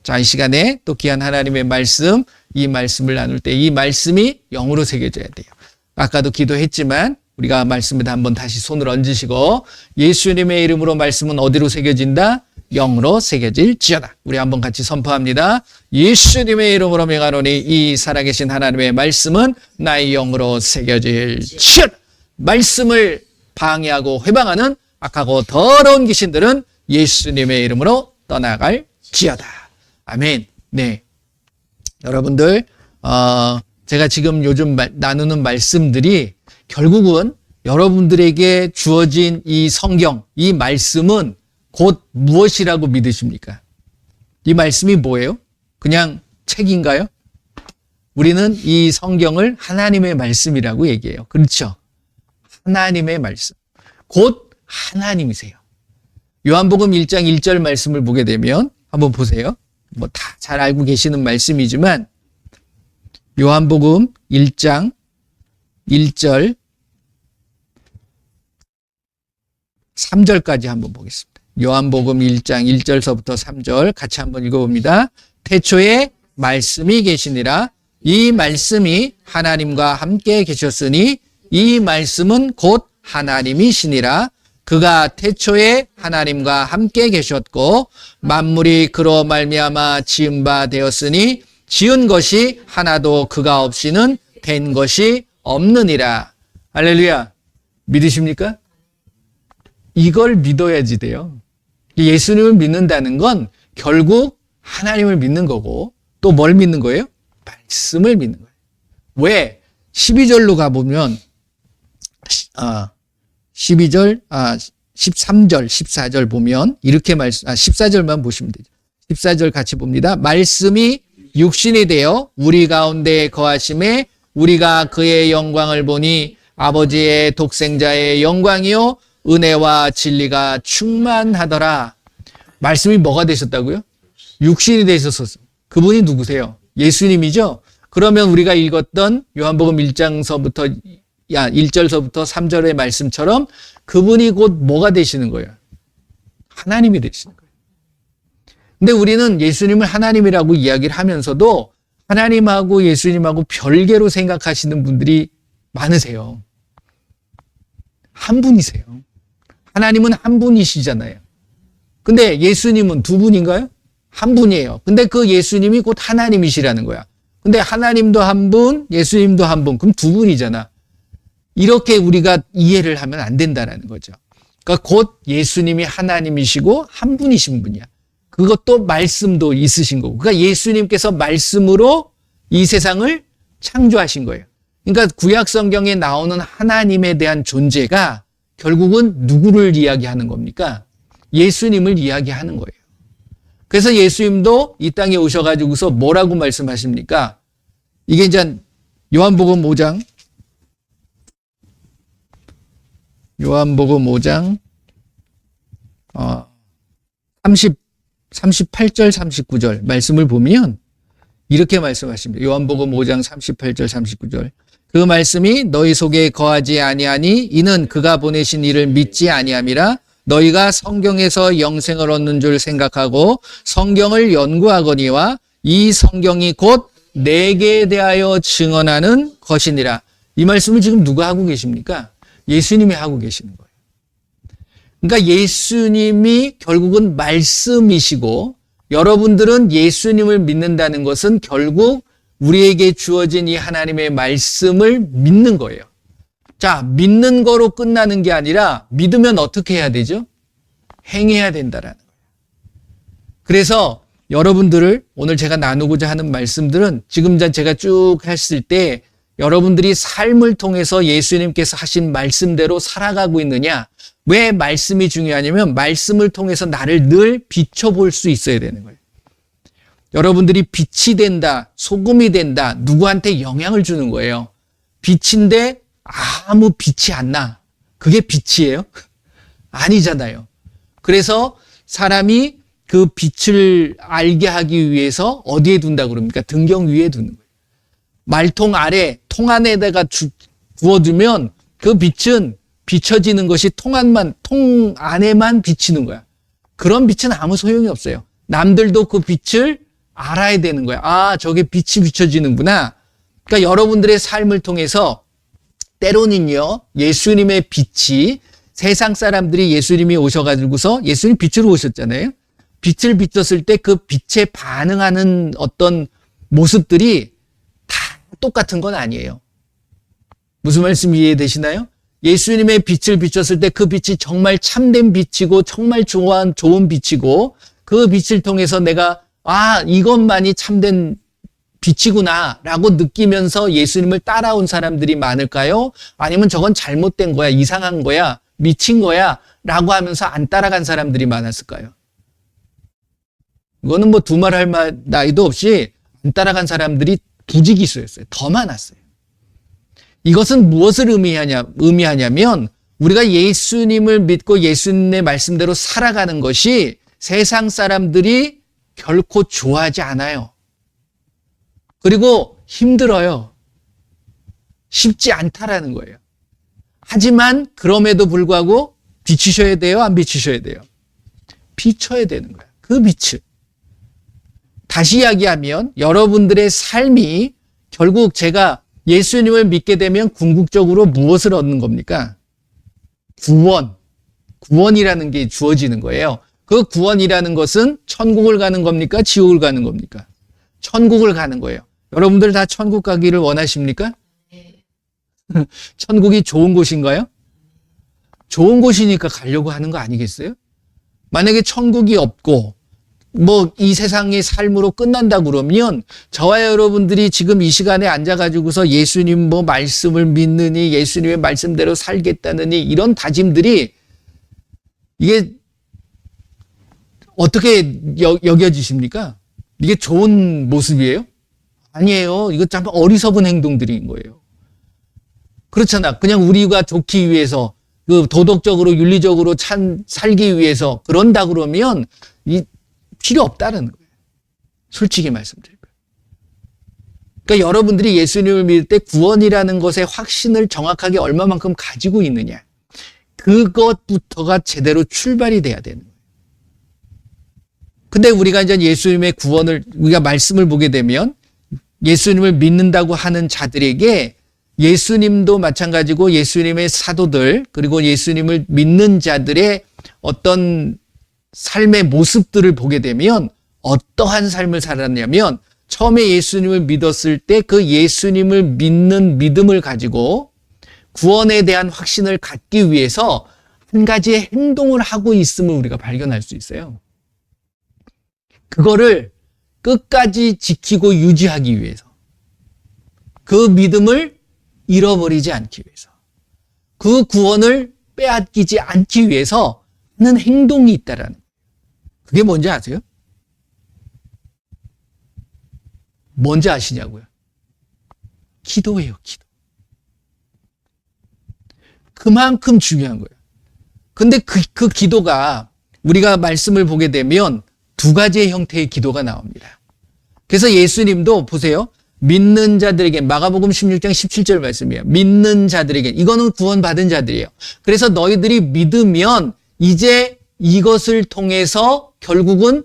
자, 이 시간에 또 귀한 하나님의 말씀, 이 말씀을 나눌 때 이 말씀이 영으로 새겨져야 돼요. 아까도 기도했지만 우리가 말씀에다 한번 다시 손을 얹으시고 예수님의 이름으로 말씀은 어디로 새겨진다? 영으로 새겨질지어다. 우리 한번 같이 선포합니다. 예수님의 이름으로 명하노니 이 살아계신 하나님의 말씀은 나의 영으로 새겨질지어다. 말씀을 방해하고 회방하는 악하고 더러운 귀신들은 예수님의 이름으로 떠나갈지어다. 아멘. 네. 여러분들, 제가 지금 요즘 나누는 말씀들이 결국은 여러분들에게 주어진 이 성경, 이 말씀은 곧 무엇이라고 믿으십니까? 이 말씀이 뭐예요? 그냥 책인가요? 우리는 이 성경을 하나님의 말씀이라고 얘기해요. 그렇죠? 하나님의 말씀. 곧 하나님이세요. 요한복음 1장 1절 말씀을 보게 되면 한번 보세요. 뭐 다 잘 알고 계시는 말씀이지만 요한복음 1장 1절 3절까지 한번 보겠습니다. 요한복음 1장 1절서부터 3절 같이 한번 읽어봅니다. 태초에 말씀이 계시니라. 이 말씀이 하나님과 함께 계셨으니 이 말씀은 곧 하나님이시니라. 그가 태초에 하나님과 함께 계셨고 만물이 그로 말미암아 지은 바 되었으니 지은 것이 하나도 그가 없이는 된 것이 없느니라. 할렐루야. 믿으십니까? 이걸 믿어야지 돼요. 예수님을 믿는다는 건 결국 하나님을 믿는 거고 또 뭘 믿는 거예요? 말씀을 믿는 거예요. 왜? 12절로 가보면 13절, 14절 보면 이렇게 14절만 보시면 되죠. 14절 같이 봅니다. 말씀이 육신이 되어 우리 가운데 거하심에 우리가 그의 영광을 보니 아버지의 독생자의 영광이요 은혜와 진리가 충만하더라. 말씀이 뭐가 되셨다고요? 육신이 되셨어요. 그분이 누구세요? 예수님이죠? 그러면 우리가 읽었던 요한복음 1절서부터 3절의 말씀처럼 그분이 곧 뭐가 되시는 거예요? 하나님이 되시는 거예요. 근데 우리는 예수님을 하나님이라고 이야기를 하면서도 하나님하고 예수님하고 별개로 생각하시는 분들이 많으세요. 한 분이세요. 하나님은 한 분이시잖아요. 근데 예수님은 두 분인가요? 한 분이에요. 근데 그 예수님이 곧 하나님이시라는 거야. 근데 하나님도 한 분, 예수님도 한 분. 그럼 두 분이잖아. 이렇게 우리가 이해를 하면 안 된다라는 거죠. 그러니까 곧 예수님이 하나님이시고 한 분이신 분이야. 그것도 말씀도 있으신 거고. 그러니까 예수님께서 말씀으로 이 세상을 창조하신 거예요. 그러니까 구약 성경에 나오는 하나님에 대한 존재가 결국은 누구를 이야기하는 겁니까? 예수님을 이야기하는 거예요. 그래서 예수님도 이 땅에 오셔가지고서 뭐라고 말씀하십니까? 이게 이제 요한복음 5장 38절 39절 말씀을 보면 이렇게 말씀하십니다. 요한복음 5장 38절 39절. 그 말씀이 너희 속에 거하지 아니하니 이는 그가 보내신 이를 믿지 아니함이라. 너희가 성경에서 영생을 얻는 줄 생각하고 성경을 연구하거니와 이 성경이 곧 내게 대하여 증언하는 것이니라. 이 말씀을 지금 누가 하고 계십니까? 예수님이 하고 계시는 거예요. 그러니까 예수님이 결국은 말씀이시고 여러분들은 예수님을 믿는다는 것은 결국 우리에게 주어진 이 하나님의 말씀을 믿는 거예요. 자, 믿는 거로 끝나는 게 아니라 믿으면 어떻게 해야 되죠? 행해야 된다라는 거예요. 그래서 여러분들을 오늘 제가 나누고자 하는 말씀들은 지금 제가 쭉 했을 때 여러분들이 삶을 통해서 예수님께서 하신 말씀대로 살아가고 있느냐? 왜 말씀이 중요하냐면 말씀을 통해서 나를 늘 비춰볼 수 있어야 되는 거예요. 여러분들이 빛이 된다, 소금이 된다, 누구한테 영향을 주는 거예요. 빛인데 아무 빛이 안 나. 그게 빛이에요? 아니잖아요. 그래서 사람이 그 빛을 알게 하기 위해서 어디에 둔다고 그럽니까? 등경 위에 두는 거예요. 말통 아래, 통 안에다가 부어두면 그 빛은 비춰지는 것이 통 안에만 비치는 거야. 그런 빛은 아무 소용이 없어요. 남들도 그 빛을 알아야 되는 거야. 아, 저게 빛이 비춰지는구나. 그러니까 여러분들의 삶을 통해서 때로는요, 예수님의 빛이 세상 사람들이 예수님이 오셔가지고서 예수님 빛으로 오셨잖아요. 빛을 비췄을 때 그 빛에 반응하는 어떤 모습들이 다 똑같은 건 아니에요. 무슨 말씀 이해되시나요? 예수님의 빛을 비췄을 때 그 빛이 정말 참된 빛이고 정말 좋은 빛이고 그 빛을 통해서 내가 이것만이 참된 빛이구나 라고 느끼면서 예수님을 따라온 사람들이 많을까요? 아니면 저건 잘못된 거야, 이상한 거야, 미친 거야 라고 하면서 안 따라간 사람들이 많았을까요? 이거는 뭐 두말할 나위도 없이 안 따라간 사람들이 부지기수였어요. 더 많았어요. 이것은 무엇을 의미하냐면 우리가 예수님을 믿고 예수님의 말씀대로 살아가는 것이 세상 사람들이 결코 좋아하지 않아요. 그리고 힘들어요. 쉽지 않다라는 거예요. 하지만 그럼에도 불구하고 비추셔야 돼요? 안 비추셔야 돼요? 비춰야 되는 거예요. 그 빛을. 다시 이야기하면 여러분들의 삶이 결국 제가 예수님을 믿게 되면 궁극적으로 무엇을 얻는 겁니까? 구원이라는 게 주어지는 거예요. 그 구원이라는 것은 천국을 가는 겁니까? 지옥을 가는 겁니까? 천국을 가는 거예요. 여러분들 다 천국 가기를 원하십니까? 천국이 좋은 곳인가요? 좋은 곳이니까 가려고 하는 거 아니겠어요? 만약에 천국이 없고 이 세상의 삶으로 끝난다 그러면 저와 여러분들이 지금 이 시간에 앉아가지고서 예수님 말씀을 믿느니 예수님의 말씀대로 살겠다느니 이런 다짐들이 이게 어떻게 여겨지십니까? 이게 좋은 모습이에요? 아니에요. 이거 참 어리석은 행동들인 거예요. 그렇잖아. 그냥 우리가 좋기 위해서 그 도덕적으로 윤리적으로 살기 위해서 그런다 그러면 필요 없다는 거예요. 솔직히 말씀드릴 거예요. 그러니까 여러분들이 예수님을 믿을 때 구원이라는 것의 확신을 정확하게 얼마만큼 가지고 있느냐. 그것부터가 제대로 출발이 돼야 되는 거예요. 근데 우리가 이제 예수님의 구원을, 우리가 말씀을 보게 되면 예수님을 믿는다고 하는 자들에게 예수님도 마찬가지고 예수님의 사도들, 그리고 예수님을 믿는 자들의 어떤 삶의 모습들을 보게 되면 어떠한 삶을 살았냐면 처음에 예수님을 믿었을 때 그 예수님을 믿는 믿음을 가지고 구원에 대한 확신을 갖기 위해서 한 가지의 행동을 하고 있음을 우리가 발견할 수 있어요. 그거를 끝까지 지키고 유지하기 위해서, 그 믿음을 잃어버리지 않기 위해서, 그 구원을 빼앗기지 않기 위해서 하는 행동이 있다라는 거예요. 그게 뭔지 아세요? 뭔지 아시냐고요? 기도예요, 기도. 그만큼 중요한 거예요. 근데 그 기도가 우리가 말씀을 보게 되면 두 가지의 형태의 기도가 나옵니다. 그래서 예수님도 보세요. 믿는 자들에게, 마가복음 16장 17절 말씀이에요. 믿는 자들에게, 이거는 구원받은 자들이에요. 그래서 너희들이 믿으면 이제 이것을 통해서 결국은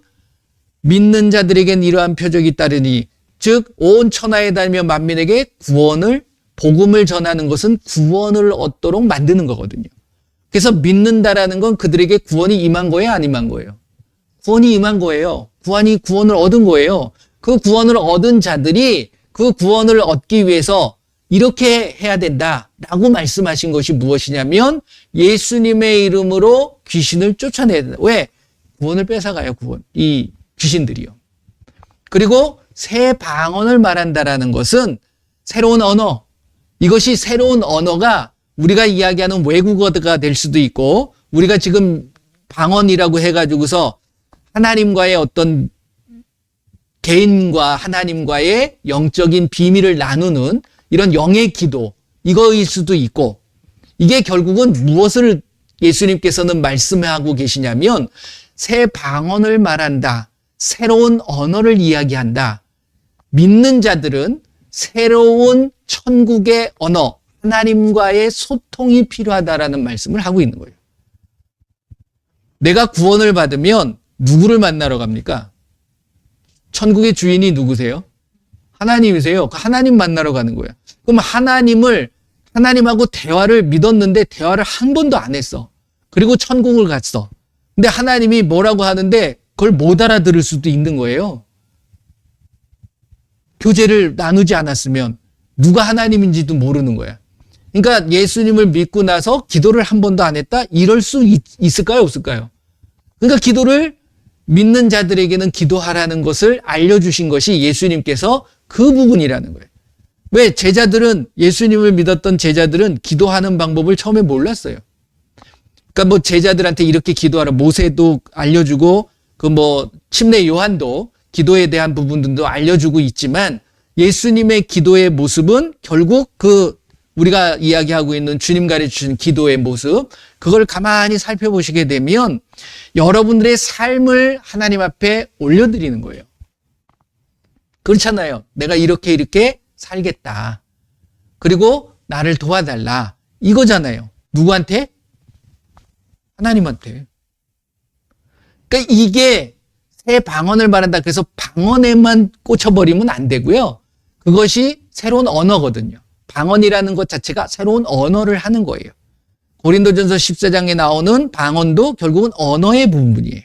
믿는 자들에겐 이러한 표적이 따르니, 즉 온 천하에 다니며 만민에게 복음을 전하는 것은 구원을 얻도록 만드는 거거든요. 그래서 믿는다라는 건 그들에게 구원이 임한 거예요, 안 임한 거예요? 구원이 임한 거예요. 구원을 얻은 거예요. 그 구원을 얻은 자들이 그 구원을 얻기 위해서 이렇게 해야 된다라고 말씀하신 것이 무엇이냐면 예수님의 이름으로 귀신을 쫓아내야 된다. 왜? 구원을 뺏어가요, 이 귀신들이요. 그리고 새 방언을 말한다라는 것은 새로운 언어. 이것이 새로운 언어가 우리가 이야기하는 외국어가 될 수도 있고, 우리가 지금 방언이라고 해가지고서 하나님과의 어떤 개인과 하나님과의 영적인 비밀을 나누는 이런 영의 기도, 이거일 수도 있고, 이게 결국은 무엇을 예수님께서는 말씀하고 계시냐면 새 방언을 말한다, 새로운 언어를 이야기한다. 믿는 자들은 새로운 천국의 언어, 하나님과의 소통이 필요하다라는 말씀을 하고 있는 거예요. 내가 구원을 받으면 누구를 만나러 갑니까? 천국의 주인이 누구세요? 하나님이세요. 하나님 만나러 가는 거예요. 그럼 하나님하고 대화를 믿었는데 대화를 한 번도 안 했어. 그리고 천국을 갔어. 근데 하나님이 뭐라고 하는데 그걸 못 알아들을 수도 있는 거예요. 교제를 나누지 않았으면 누가 하나님인지도 모르는 거야. 그러니까 예수님을 믿고 나서 기도를 한 번도 안 했다? 이럴 수 있을까요? 없을까요? 그러니까 기도를 믿는 자들에게는 기도하라는 것을 알려주신 것이 예수님께서 그 부분이라는 거예요. 왜? 예수님을 믿었던 제자들은 기도하는 방법을 처음에 몰랐어요. 그러니까 뭐 제자들한테 이렇게 기도하라. 모세도 알려주고, 침례 요한도 기도에 대한 부분들도 알려주고 있지만 예수님의 기도의 모습은 결국 우리가 이야기하고 있는 주님 가르치신 기도의 모습, 그걸 가만히 살펴보시게 되면 여러분들의 삶을 하나님 앞에 올려드리는 거예요. 그렇잖아요. 내가 이렇게 살겠다. 그리고 나를 도와달라. 이거잖아요. 누구한테? 하나님한테. 그러니까 이게 새 방언을 말한다. 그래서 방언에만 꽂혀버리면 안 되고요. 그것이 새로운 언어거든요. 방언이라는 것 자체가 새로운 언어를 하는 거예요. 고린도전서 14장에 나오는 방언도 결국은 언어의 부분이에요.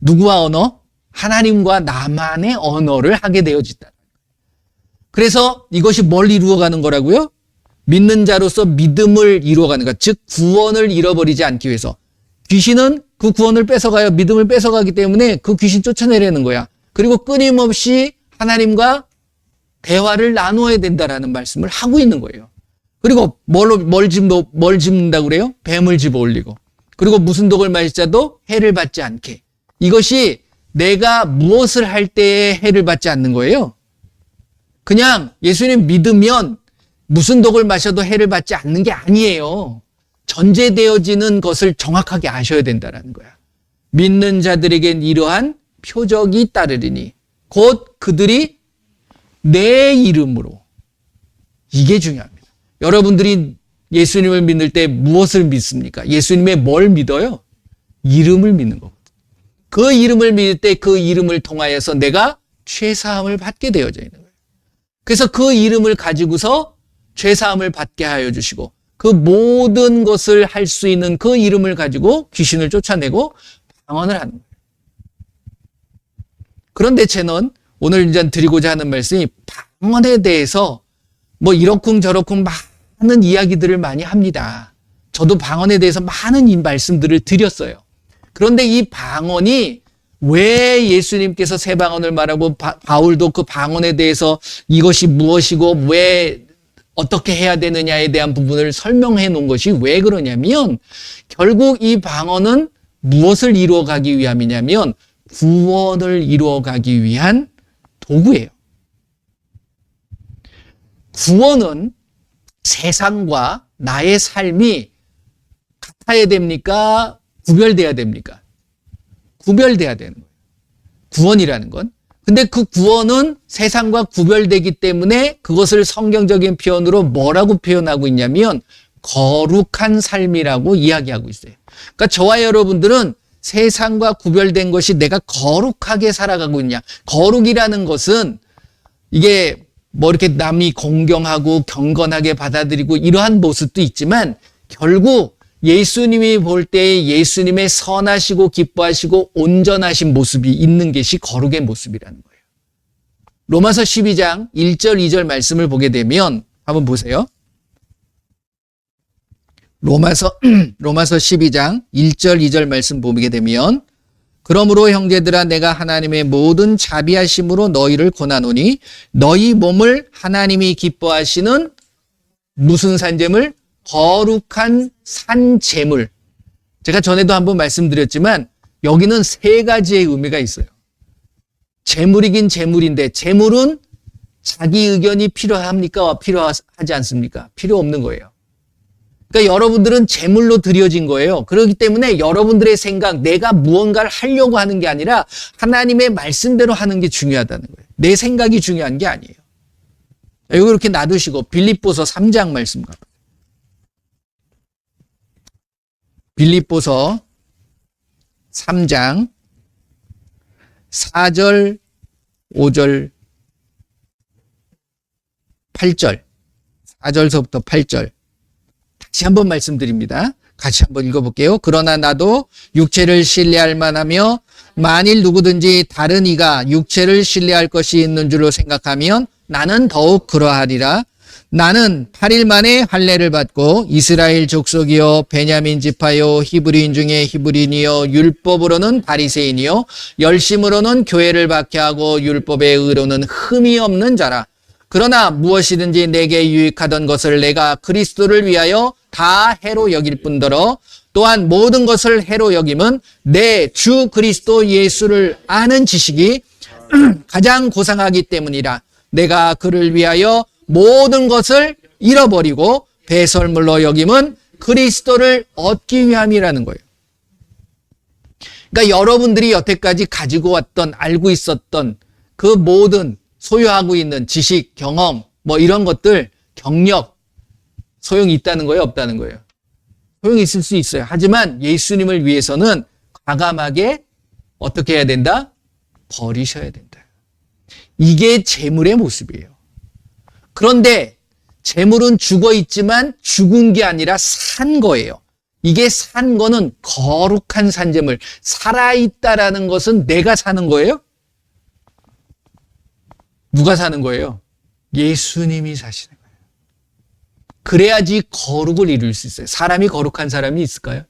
누구와 언어? 하나님과 나만의 언어를 하게 되어진다. 그래서 이것이 뭘 이루어가는 거라고요? 믿는 자로서 믿음을 이루어가는 것, 즉 구원을 잃어버리지 않기 위해서. 귀신은 그 구원을 뺏어가요. 믿음을 뺏어가기 때문에 그 귀신 쫓아내려는 거야. 그리고 끊임없이 하나님과 대화를 나누어야 된다라는 말씀을 하고 있는 거예요. 그리고 뭘 집는다고 그래요? 뱀을 집어 올리고. 그리고 무슨 독을 마실 자도 해를 받지 않게. 이것이 내가 무엇을 할 때에 해를 받지 않는 거예요. 그냥 예수님 믿으면 무슨 독을 마셔도 해를 받지 않는 게 아니에요. 전제되어지는 것을 정확하게 아셔야 된다는 거야. 믿는 자들에겐 이러한 표적이 따르리니 곧 그들이 내 이름으로. 이게 중요합니다. 여러분들이 예수님을 믿을 때 무엇을 믿습니까? 예수님의 뭘 믿어요? 이름을 믿는 거거든요. 그 이름을 믿을 때 그 이름을 통하여서 내가 죄사함을 받게 되어져 있는 거예요. 그래서 그 이름을 가지고서 죄사함을 받게 하여 주시고 그 모든 것을 할 수 있는 그 이름을 가지고 귀신을 쫓아내고 방언을 하는 거예요. 그런데 저는 오늘 이제 드리고자 하는 말씀이 방언에 대해서 이러쿵저러쿵 많은 이야기들을 많이 합니다. 저도 방언에 대해서 많은 이 말씀들을 드렸어요. 그런데 이 방언이 왜 예수님께서 새 방언을 말하고 바울도 그 방언에 대해서 이것이 무엇이고 왜 어떻게 해야 되느냐에 대한 부분을 설명해 놓은 것이 왜 그러냐면 결국 이 방언은 무엇을 이루어가기 위함이냐면 구원을 이루어가기 위한 도구예요. 구원은 세상과 나의 삶이 같아야 됩니까? 구별돼야 됩니까? 구별돼야 되는 거예요. 구원이라는 건. 근데 그 구원은 세상과 구별되기 때문에 그것을 성경적인 표현으로 뭐라고 표현하고 있냐면 거룩한 삶이라고 이야기하고 있어요. 그러니까 저와 여러분들은 세상과 구별된 것이 내가 거룩하게 살아가고 있냐. 거룩이라는 것은 이게 이렇게 남이 공경하고 경건하게 받아들이고 이러한 모습도 있지만 결국 예수님이 볼 때 예수님의 선하시고 기뻐하시고 온전하신 모습이 있는 것이 거룩의 모습이라는 거예요. 로마서 12장 1절 2절 말씀을 보게 되면 한번 보세요. 로마서 12장 1절 2절 말씀 보게 되면 그러므로 형제들아 내가 하나님의 모든 자비하심으로 너희를 권하노니 너희 몸을 하나님이 기뻐하시는 무슨 산제물? 거룩한 산제물. 제가 전에도 한번 말씀드렸지만 여기는 세 가지의 의미가 있어요. 제물이긴 제물인데 제물은 자기 의견이 필요합니까? 필요하지 않습니까? 필요 없는 거예요. 그러니까 여러분들은 제물로 드려진 거예요. 그렇기 때문에 여러분들의 생각, 내가 무언가를 하려고 하는 게 아니라 하나님의 말씀대로 하는 게 중요하다는 거예요. 내 생각이 중요한 게 아니에요. 여기 이렇게 놔두시고 빌립보서 3장 말씀 가봐요. 빌립보서 3장 4절 5절, 8절, 4절서부터 8절. 다시 한번 말씀드립니다. 같이 한번 읽어볼게요. 그러나 나도 육체를 신뢰할 만하며 만일 누구든지 다른 이가 육체를 신뢰할 것이 있는 줄로 생각하면 나는 더욱 그러하리라. 나는 8일 만에 할례를 받고 이스라엘 족속이요 베냐민 지파요 히브리인 중에 히브리인이요 율법으로는 바리새인이요 열심으로는 교회를 박해하고 율법의 의로는 흠이 없는 자라. 그러나 무엇이든지 내게 유익하던 것을 내가 그리스도를 위하여 다 해로 여길 뿐더러 또한 모든 것을 해로 여김은 내 주 그리스도 예수를 아는 지식이 가장 고상하기 때문이라. 내가 그를 위하여 모든 것을 잃어버리고 배설물로 여김은 그리스도를 얻기 위함이라는 거예요. 그러니까 여러분들이 여태까지 가지고 왔던, 알고 있었던 그 모든 소유하고 있는 지식, 경험, 뭐 이런 것들, 경력, 소용이 있다는 거예요, 없다는 거예요? 소용이 있을 수 있어요. 하지만 예수님을 위해서는 과감하게 어떻게 해야 된다? 버리셔야 된다. 이게 재물의 모습이에요. 그런데 재물은 죽어 있지만 죽은 게 아니라 산 거예요. 이게 산 거는 거룩한 산재물. 살아있다라는 것은 내가 사는 거예요? 누가 사는 거예요? 예수님이 사시는 거예요. 그래야지 거룩을 이룰 수 있어요. 사람이 거룩한 사람이 있을까요?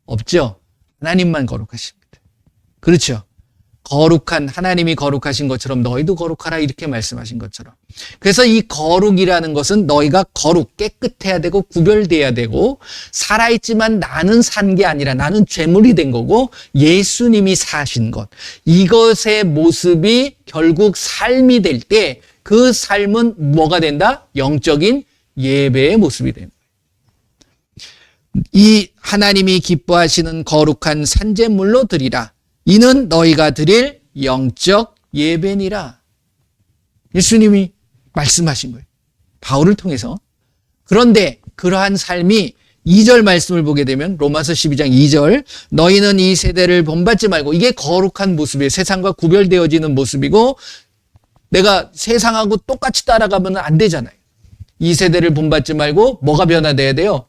없죠. 하나님만 거룩하십니다. 그렇죠. 거룩한 하나님이 거룩하신 것처럼 너희도 거룩하라 이렇게 말씀하신 것처럼. 그래서 이 거룩이라는 것은 너희가 거룩, 깨끗해야 되고 구별돼야 되고 살아있지만 나는 산 게 아니라 나는 죄물이 된 거고 예수님이 사신 것. 이것의 모습이 결국 삶이 될 때 그 삶은 뭐가 된다? 영적인 예배의 모습이 됩니다. 이 하나님이 기뻐하시는 거룩한 산제물로 드리라. 이는 너희가 드릴 영적 예배니라. 예수님이 말씀하신 거예요. 바울을 통해서. 그런데 그러한 삶이 2절 말씀을 보게 되면 로마서 12장 2절 너희는 이 세대를 본받지 말고 이게 거룩한 모습이에요. 세상과 구별되어지는 모습이고 내가 세상하고 똑같이 따라가면 안 되잖아요. 이 세대를 본받지 말고 뭐가 변화돼야 돼요?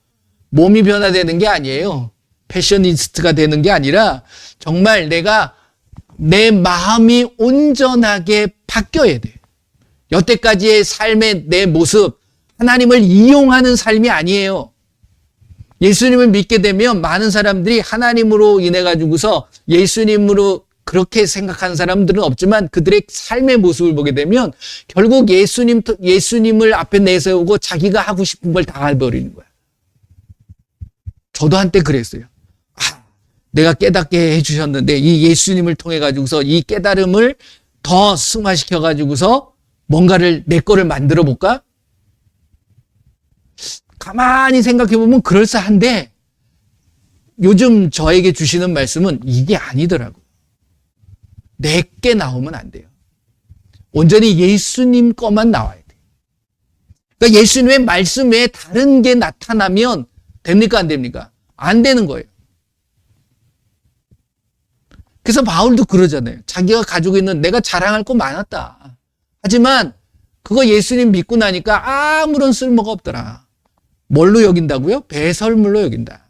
몸이 변화되는 게 아니에요. 패셔니스트가 되는 게 아니라 정말 내가 내 마음이 온전하게 바뀌어야 돼요. 여태까지의 삶의 내 모습, 하나님을 이용하는 삶이 아니에요. 예수님을 믿게 되면 많은 사람들이 하나님으로 인해 가지고서 예수님으로 그렇게 생각하는 사람들은 없지만 그들의 삶의 모습을 보게 되면 결국 예수님을 앞에 내세우고 자기가 하고 싶은 걸 다 해버리는 거야. 저도 한때 그랬어요. 내가 깨닫게 해주셨는데 이 예수님을 통해 가지고서 이 깨달음을 더 승화시켜 가지고서 뭔가를 내 거를 만들어 볼까? 가만히 생각해 보면 그럴싸한데 요즘 저에게 주시는 말씀은 이게 아니더라고요. 내게 나오면 안 돼요. 온전히 예수님 거만 나와야 돼요. 그러니까 예수님의 말씀 외에 다른 게 나타나면 됩니까? 안 됩니까? 안 되는 거예요. 그래서 바울도 그러잖아요. 자기가 가지고 있는 내가 자랑할 거 많았다. 하지만 그거 예수님 믿고 나니까 아무런 쓸모가 없더라. 뭘로 여긴다고요? 배설물로 여긴다.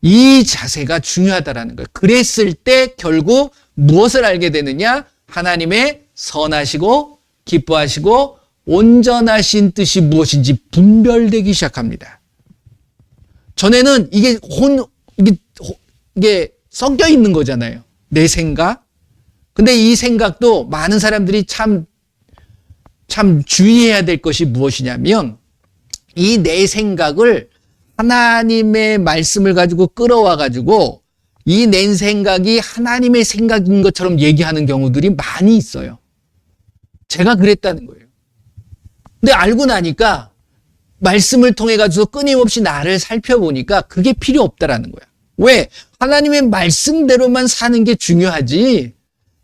이 자세가 중요하다라는 거예요. 그랬을 때 결국 무엇을 알게 되느냐? 하나님의 선하시고 기뻐하시고 온전하신 뜻이 무엇인지 분별되기 시작합니다. 전에는 이게 섞여 있는 거잖아요. 내 생각. 근데 이 생각도 많은 사람들이 참 주의해야 될 것이 무엇이냐면 이 내 생각을 하나님의 말씀을 가지고 끌어와 가지고 이 내 생각이 하나님의 생각인 것처럼 얘기하는 경우들이 많이 있어요. 제가 그랬다는 거예요. 근데 알고 나니까 말씀을 통해 가지고 끊임없이 나를 살펴보니까 그게 필요 없다라는 거야. 왜? 하나님의 말씀대로만 사는 게 중요하지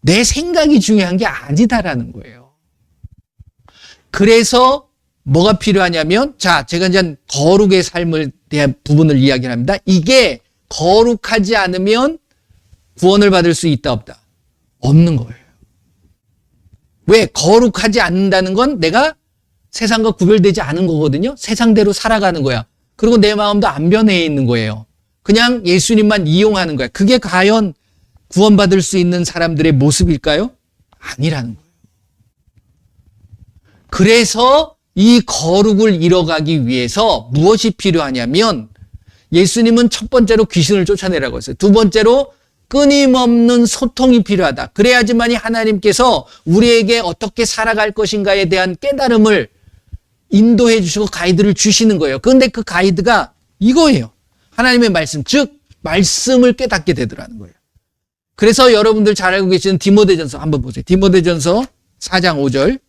내 생각이 중요한 게 아니다라는 거예요. 그래서 뭐가 필요하냐면 제가 이제 거룩의 삶을 대한 부분을 이야기를 합니다. 이게 거룩하지 않으면 구원을 받을 수 있다 없다? 없는 거예요. 왜? 거룩하지 않는다는 건 내가 세상과 구별되지 않은 거거든요. 세상대로 살아가는 거야. 그리고 내 마음도 안 변해 있는 거예요. 그냥 예수님만 이용하는 거야. 그게 과연 구원받을 수 있는 사람들의 모습일까요? 아니라는 거예요. 그래서 이 거룩을 이뤄가기 위해서 무엇이 필요하냐면 예수님은 첫 번째로 귀신을 쫓아내라고 했어요. 두 번째로 끊임없는 소통이 필요하다. 그래야지만이 하나님께서 우리에게 어떻게 살아갈 것인가에 대한 깨달음을 인도해 주시고 가이드를 주시는 거예요. 그런데 그 가이드가 이거예요. 하나님의 말씀, 즉 말씀을 깨닫게 되더라는 거예요. 그래서 여러분들 잘 알고 계시는 디모데전서 한번 보세요. 디모데전서 4장 5절.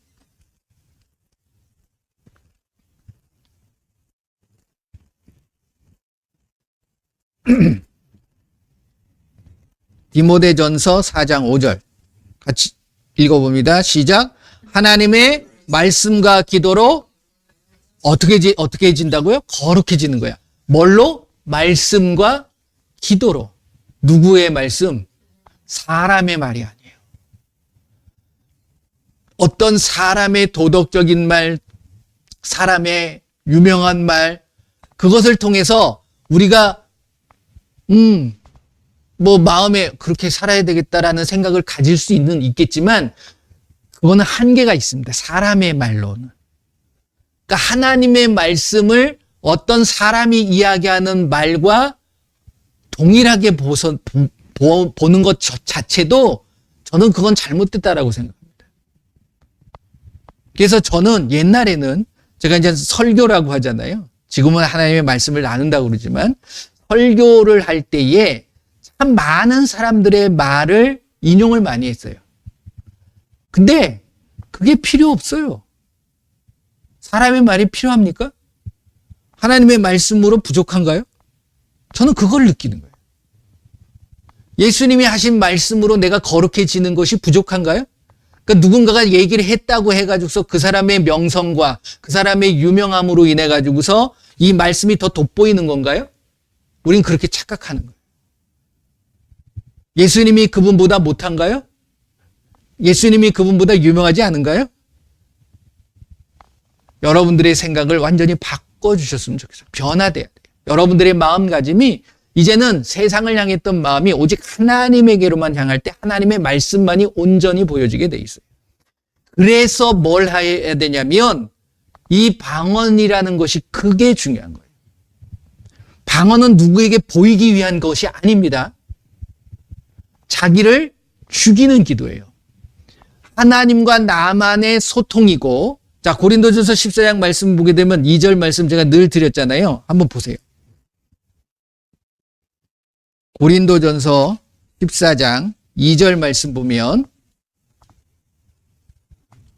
디모데전서 4장 5절 같이 읽어봅니다. 시작. 하나님의 말씀과 기도로 어떻게 해진다고요? 거룩해지는 거야. 뭘로? 말씀과 기도로. 누구의 말씀? 사람의 말이 아니에요. 어떤 사람의 도덕적인 말, 사람의 유명한 말, 그것을 통해서 우리가 마음에 그렇게 살아야 되겠다라는 생각을 가질 수 있겠지만 그거는 한계가 있습니다. 사람의 말로는. 그러니까 하나님의 말씀을 어떤 사람이 이야기하는 말과 동일하게 보는 것 자체도 저는 그건 잘못됐다라고 생각합니다. 그래서 저는 옛날에는 제가 이제 설교라고 하잖아요. 지금은 하나님의 말씀을 나눈다고 그러지만 설교를 할 때에 참 많은 사람들의 말을 인용을 많이 했어요. 근데 그게 필요 없어요. 사람의 말이 필요합니까? 하나님의 말씀으로 부족한가요? 저는 그걸 느끼는 거예요. 예수님이 하신 말씀으로 내가 거룩해지는 것이 부족한가요? 그러니까 누군가가 얘기를 했다고 해가지고서 그 사람의 명성과 그 사람의 유명함으로 인해 가지고서 이 말씀이 더 돋보이는 건가요? 우린 그렇게 착각하는 거예요. 예수님이 그분보다 못한가요? 예수님이 그분보다 유명하지 않은가요? 여러분들의 생각을 완전히 바꿔주셨으면 좋겠어요. 변화돼야 돼요. 여러분들의 마음가짐이 이제는 세상을 향했던 마음이 오직 하나님에게로만 향할 때 하나님의 말씀만이 온전히 보여지게 돼 있어요. 그래서 뭘 해야 되냐면 이 방언이라는 것이 그게 중요한 거예요. 방언은 누구에게 보이기 위한 것이 아닙니다. 자기를 죽이는 기도예요. 하나님과 나만의 소통이고, 자, 고린도전서 14장 말씀 보게 되면 2절 말씀 제가 늘 드렸잖아요. 한번 보세요. 고린도전서 14장 2절 말씀 보면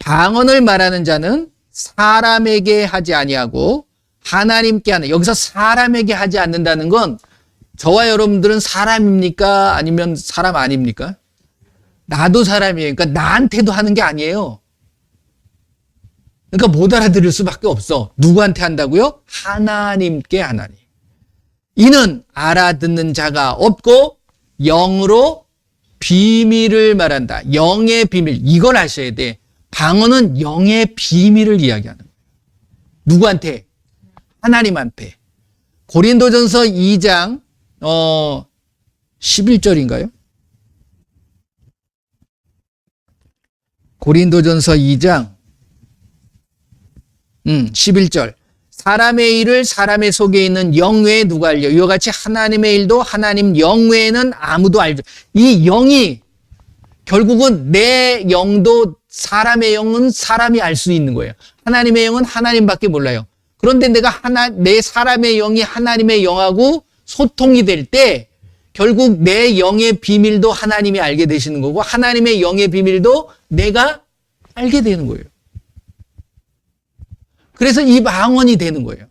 방언을 말하는 자는 사람에게 하지 아니하고 하나님께 하는, 여기서 사람에게 하지 않는다는 건 저와 여러분들은 사람입니까? 아니면 사람 아닙니까? 나도 사람이에요. 그러니까 나한테도 하는 게 아니에요. 그러니까 못 알아들을 수밖에 없어. 누구한테 한다고요? 하나님께 하나님. 이는 알아듣는 자가 없고 영으로 비밀을 말한다. 영의 비밀. 이걸 아셔야 돼. 방언은 영의 비밀을 이야기하는 거예요. 누구한테? 하나님한테. 고린도전서 2장 11절인가요? 고린도전서 2장 11절. 사람의 일을 사람의 속에 있는 영 외에 누가 알려? 이와 같이 하나님의 일도 하나님 영 외에는 아무도 알죠. 이 영이 결국은 내 영도 사람의 영은 사람이 알 수 있는 거예요. 하나님의 영은 하나님밖에 몰라요. 그런데 내 사람의 영이 하나님의 영하고 소통이 될 때 결국 내 영의 비밀도 하나님이 알게 되시는 거고 하나님의 영의 비밀도 내가 알게 되는 거예요. 그래서 이 방언이 되는 거예요.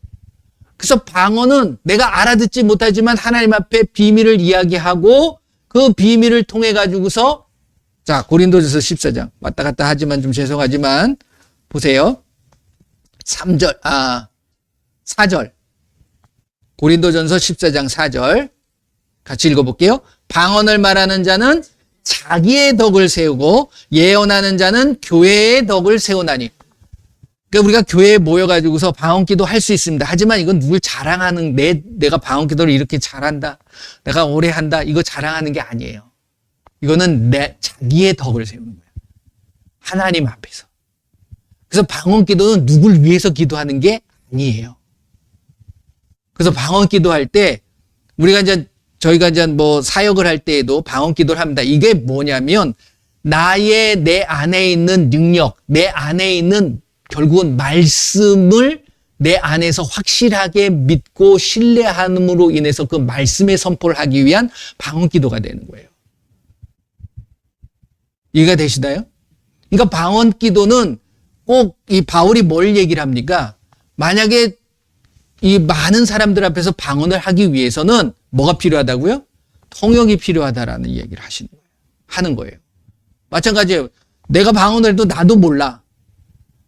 그래서 방언은 내가 알아듣지 못하지만 하나님 앞에 비밀을 이야기하고 그 비밀을 통해 가지고서 자, 고린도전서 14장 왔다 갔다 하지만 좀 죄송하지만 보세요. 4절. 고린도전서 14장 4절 같이 읽어볼게요. 방언을 말하는 자는 자기의 덕을 세우고 예언하는 자는 교회의 덕을 세우나니. 그러니까 우리가 교회에 모여가지고서 방언기도 할 수 있습니다. 하지만 이건 누굴 자랑하는, 내가 방언기도를 이렇게 잘한다, 내가 오래 한다, 이거 자랑하는 게 아니에요. 이거는 자기의 덕을 세우는 거예요. 하나님 앞에서. 그래서 방언기도는 누굴 위해서 기도하는 게 아니에요. 그래서 방언기도 할 때 저희가 이제 뭐 사역을 할 때에도 방언기도를 합니다. 이게 뭐냐면 내 안에 있는 능력, 내 안에 있는 결국은 말씀을 내 안에서 확실하게 믿고 신뢰함으로 인해서 그 말씀의 선포를 하기 위한 방언기도가 되는 거예요. 이해가 되시나요? 그러니까 방언기도는 꼭 이 바울이 뭘 얘기를 합니까? 만약에 이 많은 사람들 앞에서 방언을 하기 위해서는 뭐가 필요하다고요? 통역이 필요하다라는 얘기를 하는 거예요. 마찬가지예요. 내가 방언을 해도 나도 몰라.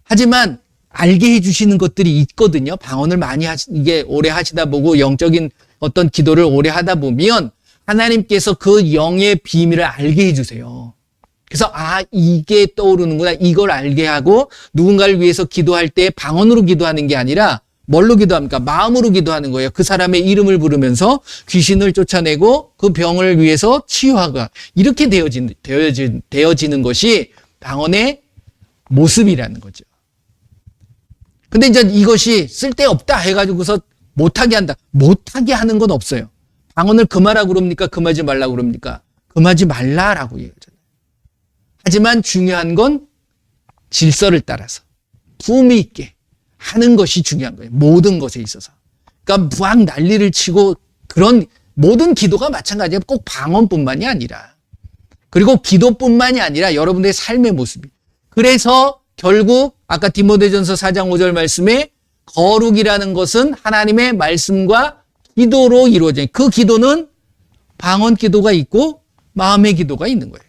하지만 알게 해주시는 것들이 있거든요. 방언을 많이 이게 오래 하시다 보고 영적인 어떤 기도를 오래 하다 보면 하나님께서 그 영의 비밀을 알게 해주세요. 그래서 이게 떠오르는구나. 이걸 알게 하고 누군가를 위해서 기도할 때 방언으로 기도하는 게 아니라 뭘로 기도합니까? 마음으로 기도하는 거예요. 그 사람의 이름을 부르면서 귀신을 쫓아내고 그 병을 위해서 치유하고 이렇게 되어지는 것이 방언의 모습이라는 거죠. 근데 이제 이것이 쓸데없다 해가지고서 못하게 한다. 못하게 하는 건 없어요. 방언을 금하라고 그럽니까? 금하지 말라고 그럽니까? 금하지 말라라고 얘기하잖아요. 하지만 중요한 건 질서를 따라서 품위 있게 하는 것이 중요한 거예요. 모든 것에 있어서. 그러니까 무학 난리를 치고 그런 모든 기도가 마찬가지예요. 꼭 방언뿐만이 아니라. 그리고 기도뿐만이 아니라 여러분들의 삶의 모습이. 그래서 결국 아까 디모데전서 4장 5절 말씀에 거룩이라는 것은 하나님의 말씀과 기도로 이루어져요. 그 기도는 방언 기도가 있고 마음의 기도가 있는 거예요.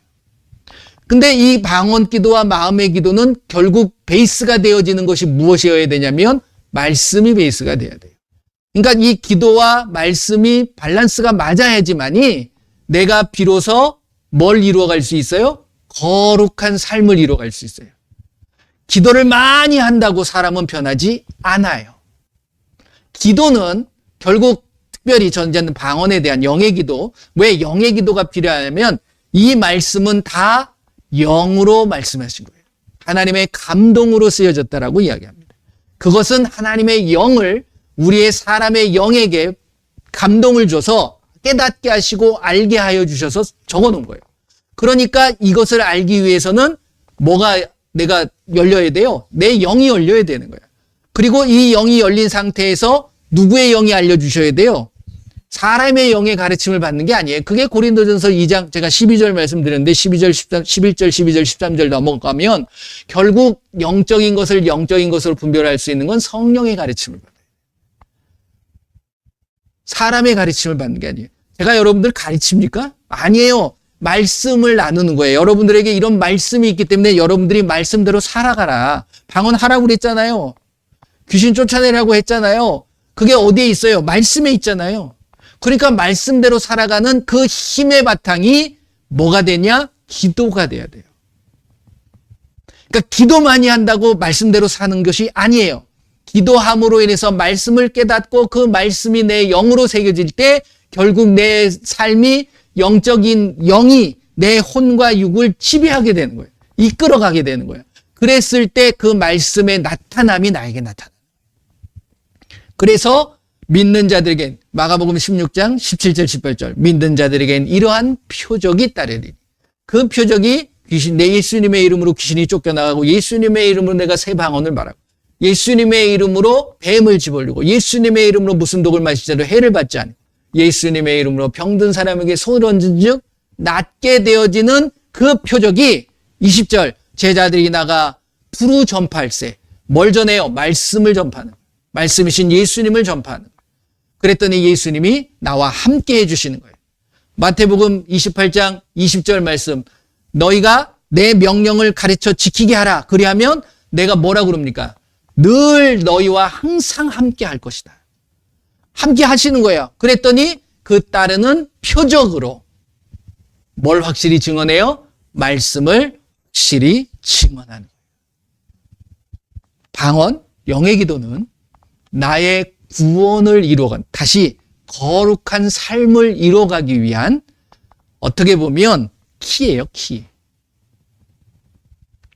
근데 이 방언 기도와 마음의 기도는 결국 베이스가 되어지는 것이 무엇이어야 되냐면 말씀이 베이스가 돼야 돼요. 그러니까 이 기도와 말씀이 밸런스가 맞아야지만이 내가 비로소 뭘 이루어갈 수 있어요? 거룩한 삶을 이루어갈 수 있어요. 기도를 많이 한다고 사람은 변하지 않아요. 기도는 결국 특별히 저는 방언에 대한 영의 기도, 왜 영의 기도가 필요하냐면 이 말씀은 다 영으로 말씀하신 거예요. 하나님의 감동으로 쓰여졌다라고 이야기합니다. 그것은 하나님의 영을 우리의 사람의 영에게 감동을 줘서 깨닫게 하시고 알게 하여 주셔서 적어놓은 거예요. 그러니까 이것을 알기 위해서는 내가 열려야 돼요? 내 영이 열려야 되는 거예요. 그리고 이 영이 열린 상태에서 누구의 영이 알려주셔야 돼요? 사람의 영의 가르침을 받는 게 아니에요. 그게 고린도전서 2장 제가 12절 말씀드렸는데 11절, 12절, 13절 넘어가면 결국 영적인 것을 영적인 것으로 분별할 수 있는 건 성령의 가르침을 받아요. 사람의 가르침을 받는 게 아니에요. 제가 여러분들 가르칩니까? 아니에요. 말씀을 나누는 거예요. 여러분들에게 이런 말씀이 있기 때문에 여러분들이 말씀대로 살아가라. 방언하라고 그랬잖아요. 귀신 쫓아내라고 했잖아요. 그게 어디에 있어요? 말씀에 있잖아요. 그러니까 말씀대로 살아가는 그 힘의 바탕이 뭐가 되냐? 기도가 돼야 돼요. 그러니까 기도 많이 한다고 말씀대로 사는 것이 아니에요. 기도함으로 인해서 말씀을 깨닫고 그 말씀이 내 영으로 새겨질 때 결국 내 삶이 영적인 영이 내 혼과 육을 지배하게 되는 거예요. 이끌어가게 되는 거예요. 그랬을 때 그 말씀의 나타남이 나에게 나타나요. 그래서 믿는 자들에겐 마가복음 16장 17절 18절 믿는 자들에겐 이러한 표적이 따르리니 그 표적이 내 예수님의 이름으로 귀신이 쫓겨나가고 예수님의 이름으로 내가 새 방언을 말하고 예수님의 이름으로 뱀을 집어올리고 예수님의 이름으로 무슨 독을 마시자도 해를 받지 않고 예수님의 이름으로 병든 사람에게 손을 얹은 즉 낫게 되어지는 그 표적이 20절 제자들이 나가 두루 전파할세. 뭘 전해요? 말씀을 전파하는. 말씀이신 예수님을 전파하는. 그랬더니 예수님이 나와 함께 해주시는 거예요. 마태복음 28장 20절 말씀 너희가 내 명령을 가르쳐 지키게 하라. 그리하면 내가 뭐라고 그럽니까? 늘 너희와 항상 함께 할 것이다. 함께 하시는 거예요. 그랬더니 그 따르는 표적으로 뭘 확실히 증언해요? 말씀을 확실히 증언하는 거예요. 방언, 영의 기도는 나의 구원을 이루어간, 다시 거룩한 삶을 이루어가기 위한 어떻게 보면 키예요, 키.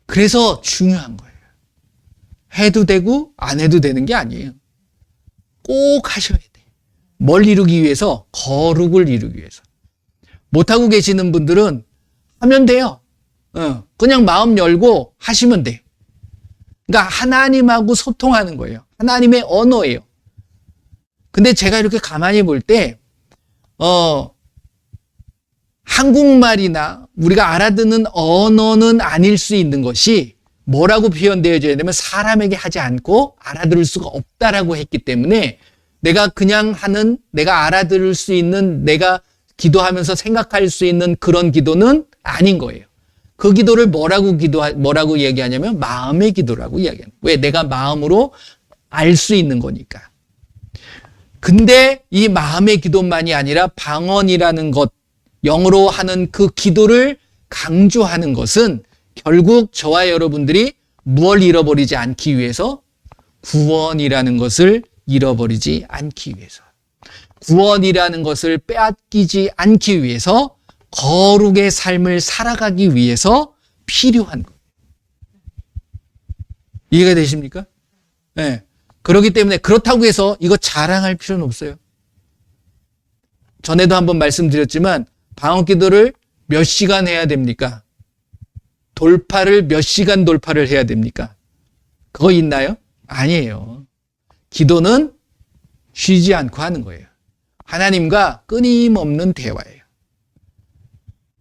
그래서 중요한 거예요. 해도 되고 안 해도 되는 게 아니에요. 꼭 하셔야 돼. 뭘 이루기 위해서? 거룩을 이루기 위해서. 못하고 계시는 분들은 하면 돼요. 그냥 마음 열고 하시면 돼요. 그러니까 하나님하고 소통하는 거예요. 하나님의 언어예요. 근데 제가 이렇게 가만히 볼 때, 한국말이나 우리가 알아듣는 언어는 아닐 수 있는 것이 뭐라고 표현되어져야 되면 사람에게 하지 않고 알아들을 수가 없다라고 했기 때문에 내가 그냥 하는, 내가 알아들을 수 있는, 내가 기도하면서 생각할 수 있는 그런 기도는 아닌 거예요. 그 기도를 뭐라고 얘기하냐면 마음의 기도라고 이야기하는 거예요. 왜? 내가 마음으로 알 수 있는 거니까. 근데 이 마음의 기도만이 아니라 방언이라는 것, 영어로 하는 그 기도를 강조하는 것은 결국 저와 여러분들이 무엇을 잃어버리지 않기 위해서? 구원이라는 것을 잃어버리지 않기 위해서. 구원이라는 것을 빼앗기지 않기 위해서 거룩의 삶을 살아가기 위해서 필요한 거예요. 이해가 되십니까? 네. 그렇기 때문에 그렇다고 해서 이거 자랑할 필요는 없어요. 전에도 한번 말씀드렸지만 방언 기도를 몇 시간 해야 됩니까? 돌파를 몇 시간 돌파를 해야 됩니까? 그거 있나요? 아니에요. 기도는 쉬지 않고 하는 거예요. 하나님과 끊임없는 대화예요.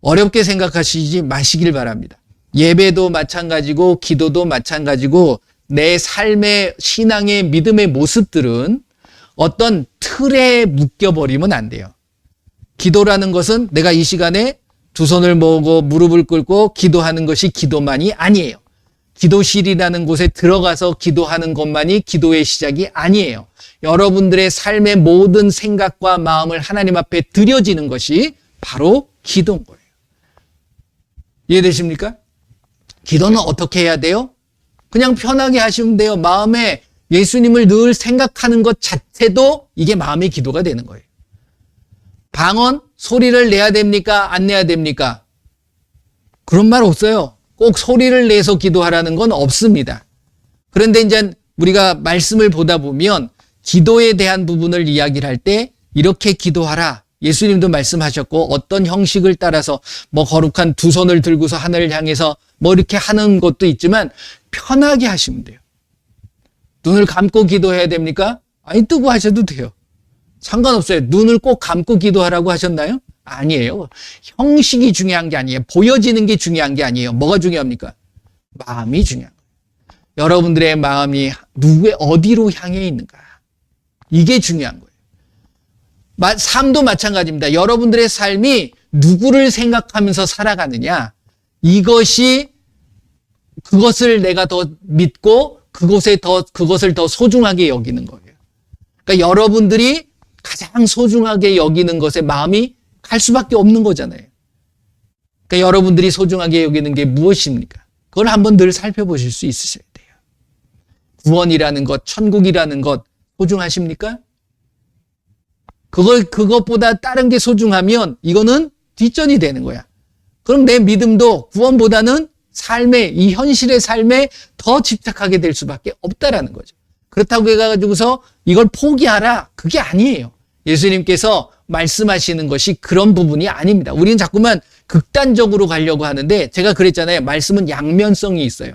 어렵게 생각하시지 마시길 바랍니다. 예배도 마찬가지고 기도도 마찬가지고 내 삶의 신앙의 믿음의 모습들은 어떤 틀에 묶여버리면 안 돼요. 기도라는 것은 내가 이 시간에 두 손을 모으고 무릎을 꿇고 기도하는 것이 기도만이 아니에요. 기도실이라는 곳에 들어가서 기도하는 것만이 기도의 시작이 아니에요. 여러분들의 삶의 모든 생각과 마음을 하나님 앞에 드려지는 것이 바로 기도인 거예요. 이해되십니까? 기도는 어떻게 해야 돼요? 그냥 편하게 하시면 돼요. 마음에 예수님을 늘 생각하는 것 자체도 이게 마음의 기도가 되는 거예요. 방언, 소리를 내야 됩니까? 안 내야 됩니까? 그런 말 없어요. 꼭 소리를 내서 기도하라는 건 없습니다. 그런데 이제 우리가 말씀을 보다 보면 기도에 대한 부분을 이야기를 할 때 이렇게 기도하라. 예수님도 말씀하셨고 어떤 형식을 따라서 뭐 거룩한 두 손을 들고서 하늘을 향해서 뭐 이렇게 하는 것도 있지만 편하게 하시면 돼요. 눈을 감고 기도해야 됩니까? 아니, 뜨고 하셔도 돼요. 상관없어요. 눈을 꼭 감고 기도하라고 하셨나요? 아니에요. 형식이 중요한 게 아니에요. 보여지는 게 중요한 게 아니에요. 뭐가 중요합니까? 마음이 중요한 거예요. 여러분들의 마음이 누구의 어디로 향해 있는가? 이게 중요한 거예요. 삶도 마찬가지입니다. 여러분들의 삶이 누구를 생각하면서 살아가느냐? 이것이 그것을 내가 더 믿고 그것을 더 소중하게 여기는 거예요. 그러니까 여러분들이 가장 소중하게 여기는 것에 마음이 갈 수밖에 없는 거잖아요. 그러니까 여러분들이 소중하게 여기는 게 무엇입니까? 그걸 한번 늘 살펴보실 수 있으셔야 돼요. 구원이라는 것, 천국이라는 것 소중하십니까? 그것보다 다른 게 소중하면 이거는 뒷전이 되는 거야. 그럼 내 믿음도 구원보다는 이 현실의 삶에 더 집착하게 될 수밖에 없다라는 거죠. 그렇다고 해가지고서 이걸 포기하라. 그게 아니에요. 예수님께서 말씀하시는 것이 그런 부분이 아닙니다. 우리는 자꾸만 극단적으로 가려고 하는데 제가 그랬잖아요. 말씀은 양면성이 있어요.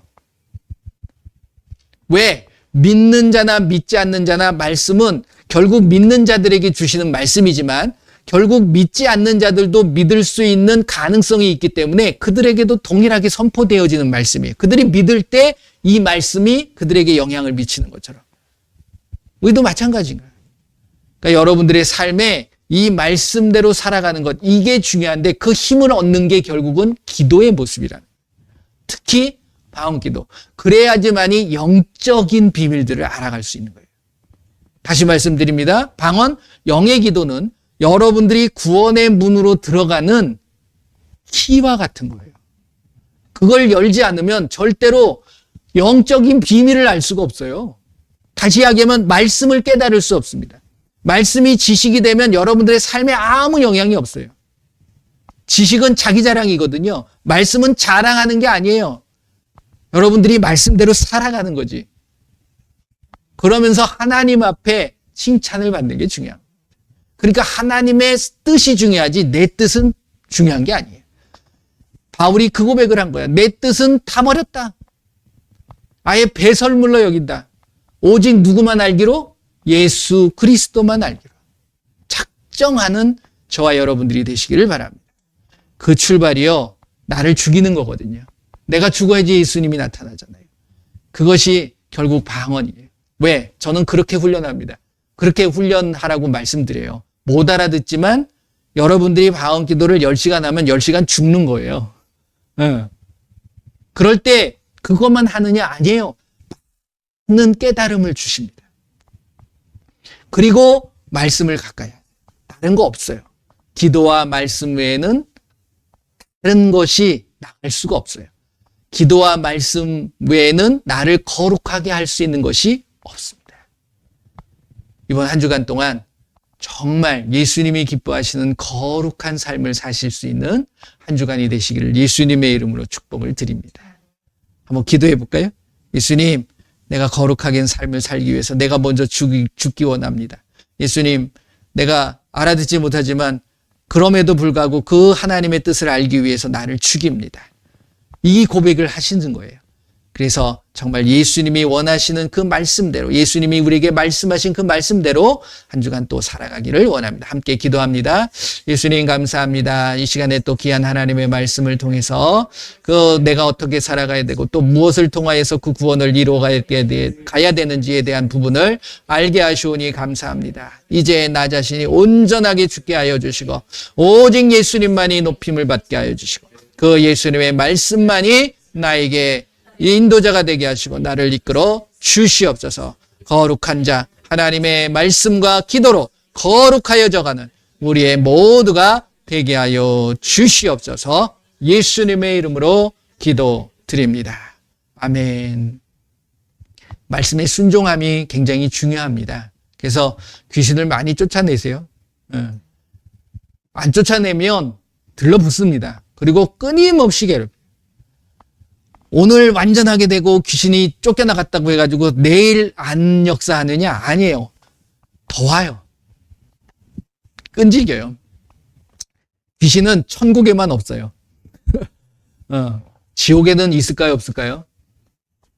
왜? 믿는 자나 믿지 않는 자나 말씀은 결국 믿는 자들에게 주시는 말씀이지만 결국 믿지 않는 자들도 믿을 수 있는 가능성이 있기 때문에 그들에게도 동일하게 선포되어지는 말씀이에요. 그들이 믿을 때 이 말씀이 그들에게 영향을 미치는 것처럼. 우리도 마찬가지인 거예요. 그러니까 여러분들의 삶에 이 말씀대로 살아가는 것, 이게 중요한데 그 힘을 얻는 게 결국은 기도의 모습이라는 거예요. 특히 방언기도. 그래야지만이 영적인 비밀들을 알아갈 수 있는 거예요. 다시 말씀드립니다. 방언, 영의 기도는 여러분들이 구원의 문으로 들어가는 키와 같은 거예요. 그걸 열지 않으면 절대로 영적인 비밀을 알 수가 없어요. 다시 이야기하면 말씀을 깨달을 수 없습니다. 말씀이 지식이 되면 여러분들의 삶에 아무 영향이 없어요. 지식은 자기 자랑이거든요. 말씀은 자랑하는 게 아니에요. 여러분들이 말씀대로 살아가는 거지. 그러면서 하나님 앞에 칭찬을 받는 게 중요합니다. 그러니까 하나님의 뜻이 중요하지 내 뜻은 중요한 게 아니에요. 바울이 그 고백을 한 거야. 내 뜻은 다 버렸다. 아예 배설물로 여긴다. 오직 누구만 알기로? 예수 그리스도만 알기로. 작정하는 저와 여러분들이 되시기를 바랍니다. 그 출발이요, 나를 죽이는 거거든요. 내가 죽어야지 예수님이 나타나잖아요. 그것이 결국 방언이에요. 왜? 저는 그렇게 훈련합니다. 그렇게 훈련하라고 말씀드려요. 못 알아듣지만 여러분들이 방언 기도를 10시간 하면 10시간 죽는 거예요. 그럴 때 그것만 하느냐? 아니에요. 받는 깨달음을 주십니다. 그리고 말씀을 가까이 해요. 다른 거 없어요. 기도와 말씀 외에는 다른 것이 나을 수가 없어요. 기도와 말씀 외에는 나를 거룩하게 할 수 있는 것이 없습니다. 이번 한 주간 동안 정말 예수님이 기뻐하시는 거룩한 삶을 사실 수 있는 한 주간이 되시기를 예수님의 이름으로 축복을 드립니다. 한번 기도해 볼까요? 예수님, 내가 거룩하게 삶을 살기 위해서 내가 먼저 죽기 원합니다. 예수님, 내가 알아듣지 못하지만 그럼에도 불구하고 그 하나님의 뜻을 알기 위해서 나를 죽입니다. 이 고백을 하시는 거예요. 그래서 정말 예수님이 원하시는 그 말씀대로, 예수님이 우리에게 말씀하신 그 말씀대로 한 주간 또 살아가기를 원합니다. 함께 기도합니다. 예수님 감사합니다. 이 시간에 또 귀한 하나님의 말씀을 통해서 그 내가 어떻게 살아가야 되고 또 무엇을 통하여서 그 구원을 이루어가야 되는지에 대한 부분을 알게 하시오니 감사합니다. 이제 나 자신이 온전하게 죽게 하여 주시고 오직 예수님만이 높임을 받게 하여 주시고 그 예수님의 말씀만이 나에게 인도자가 되게 하시고 나를 이끌어 주시옵소서. 거룩한 자 하나님의 말씀과 기도로 거룩하여져가는 우리의 모두가 되게 하여 주시옵소서. 예수님의 이름으로 기도드립니다. 아멘. 말씀의 순종함이 굉장히 중요합니다. 그래서 귀신을 많이 쫓아내세요. 안 쫓아내면 들러붙습니다. 그리고 끊임없이 괴롭혀요. 오늘 완전하게 되고 귀신이 쫓겨나갔다고 해가지고 내일 안 역사하느냐? 아니에요. 더 와요. 끈질겨요. 귀신은 천국에만 없어요. 지옥에는 있을까요? 없을까요?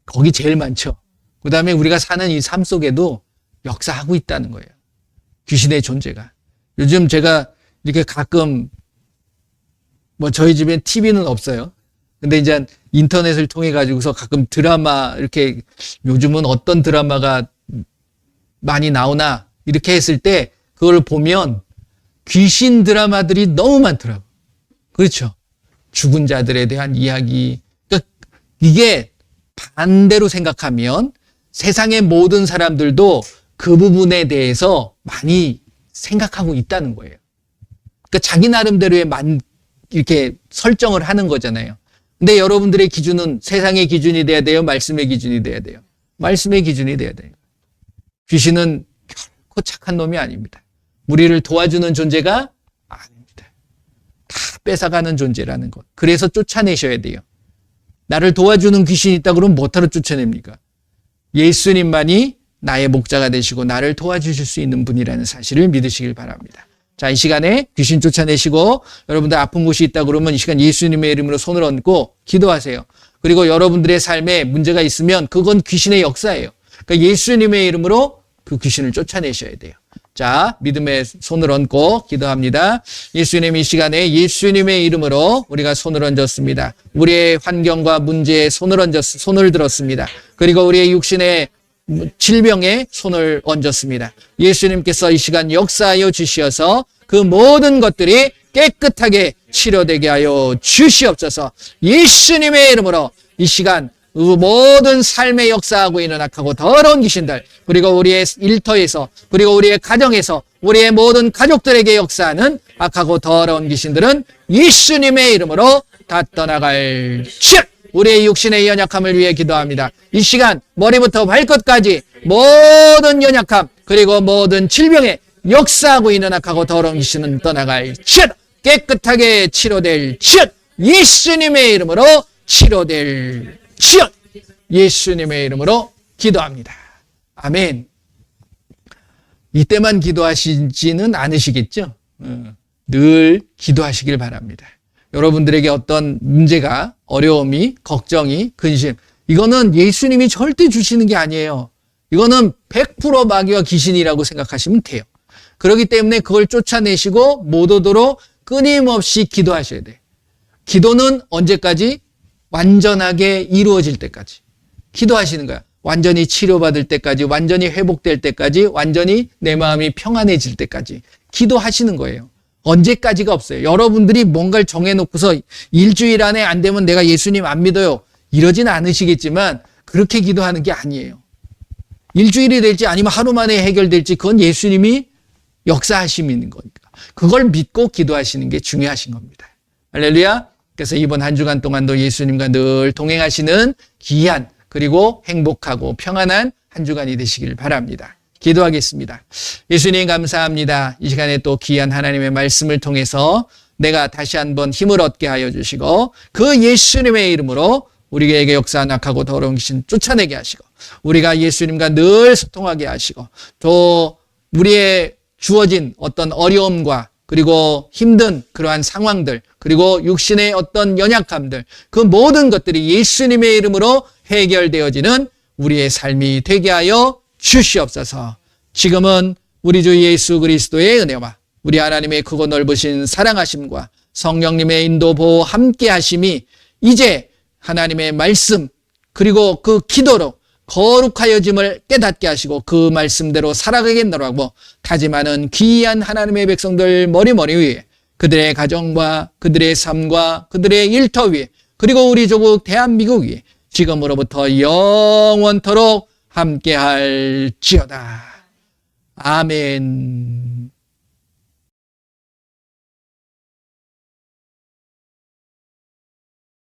거기 제일 많죠. 그 다음에 우리가 사는 이 삶 속에도 역사하고 있다는 거예요. 귀신의 존재가. 요즘 제가 이렇게 가끔 저희 집엔 TV는 없어요. 근데 이제 인터넷을 통해 가지고서 가끔 드라마 이렇게 요즘은 어떤 드라마가 많이 나오나 이렇게 했을 때 그걸 보면 귀신 드라마들이 너무 많더라고. 그렇죠. 죽은 자들에 대한 이야기. 그러니까 이게 반대로 생각하면 세상의 모든 사람들도 그 부분에 대해서 많이 생각하고 있다는 거예요. 그러니까 자기 나름대로의 이렇게 설정을 하는 거잖아요. 근데 여러분들의 기준은 세상의 기준이 돼야 돼요? 말씀의 기준이 돼야 돼요? 말씀의 기준이 돼야 돼요. 귀신은 결코 착한 놈이 아닙니다. 우리를 도와주는 존재가 아닙니다. 다 뺏어가는 존재라는 것. 그래서 쫓아내셔야 돼요. 나를 도와주는 귀신이 있다 그러면 뭐하러 쫓아냅니까? 예수님만이 나의 목자가 되시고 나를 도와주실 수 있는 분이라는 사실을 믿으시길 바랍니다. 자, 이 시간에 귀신 쫓아내시고 여러분들 아픈 곳이 있다 그러면 이 시간 예수님의 이름으로 손을 얹고 기도하세요. 그리고 여러분들의 삶에 문제가 있으면 그건 귀신의 역사예요. 그러니까 예수님의 이름으로 그 귀신을 쫓아내셔야 돼요. 자, 믿음의 손을 얹고 기도합니다. 예수님, 이 시간에 예수님의 이름으로 우리가 손을 얹었습니다. 우리의 환경과 문제에 손을 들었습니다. 그리고 우리의 육신의 질병에 손을 얹었습니다. 예수님께서 이 시간 역사하여 주시어서 그 모든 것들이 깨끗하게 치료되게 하여 주시옵소서. 예수님의 이름으로 이 시간 모든 삶의 역사하고 있는 악하고 더러운 귀신들, 그리고 우리의 일터에서, 그리고 우리의 가정에서 우리의 모든 가족들에게 역사하는 악하고 더러운 귀신들은 예수님의 이름으로 다 떠나갈지어다. 우리의 육신의 연약함을 위해 기도합니다. 이 시간 머리부터 발끝까지 모든 연약함 그리고 모든 질병에 역사하고 있는 악하고 더러운 귀신은 떠나갈지어다. 깨끗하게 치료될지어다. 예수님의 이름으로 치료될지어다. 예수님의 이름으로 기도합니다. 아멘. 이때만 기도하시지는 않으시겠죠? 늘 기도하시길 바랍니다. 여러분들에게 어떤 문제가, 어려움이, 걱정이, 근심, 이거는 예수님이 절대 주시는 게 아니에요. 이거는 100% 마귀와 귀신이라고 생각하시면 돼요. 그렇기 때문에 그걸 쫓아내시고 못 오도록 끊임없이 기도하셔야 돼요. 기도는 언제까지? 완전하게 이루어질 때까지 기도하시는 거야. 완전히 치료받을 때까지, 완전히 회복될 때까지, 완전히 내 마음이 평안해질 때까지 기도하시는 거예요. 언제까지가 없어요. 여러분들이 뭔가를 정해놓고서 일주일 안에 안 되면 내가 예수님 안 믿어요. 이러진 않으시겠지만 그렇게 기도하는 게 아니에요. 일주일이 될지 아니면 하루 만에 해결될지 그건 예수님이 역사하시는 거니까. 그걸 믿고 기도하시는 게 중요하신 겁니다. 할렐루야. 그래서 이번 한 주간 동안도 예수님과 늘 동행하시는 귀한 그리고 행복하고 평안한 한 주간이 되시길 바랍니다. 기도하겠습니다. 예수님 감사합니다. 이 시간에 또 귀한 하나님의 말씀을 통해서 내가 다시 한번 힘을 얻게 하여 주시고 그 예수님의 이름으로 우리에게 역사한 악하고 더러운 귀신 쫓아내게 하시고 우리가 예수님과 늘 소통하게 하시고 또 우리의 주어진 어떤 어려움과 그리고 힘든 그러한 상황들 그리고 육신의 어떤 연약함들 그 모든 것들이 예수님의 이름으로 해결되어지는 우리의 삶이 되게 하여 주시옵소서. 지금은 우리 주 예수 그리스도의 은혜와 우리 하나님의 크고 넓으신 사랑하심과 성령님의 인도 보호 함께 하심이 이제 하나님의 말씀 그리고 그 기도로 거룩하여짐을 깨닫게 하시고 그 말씀대로 살아가겠노라고 다짐하는 귀한 하나님의 백성들 머리 위에 그들의 가정과 그들의 삶과 그들의 일터 위에 그리고 우리 조국 대한민국 위에 지금으로부터 영원토록 함께할지어다. 아멘.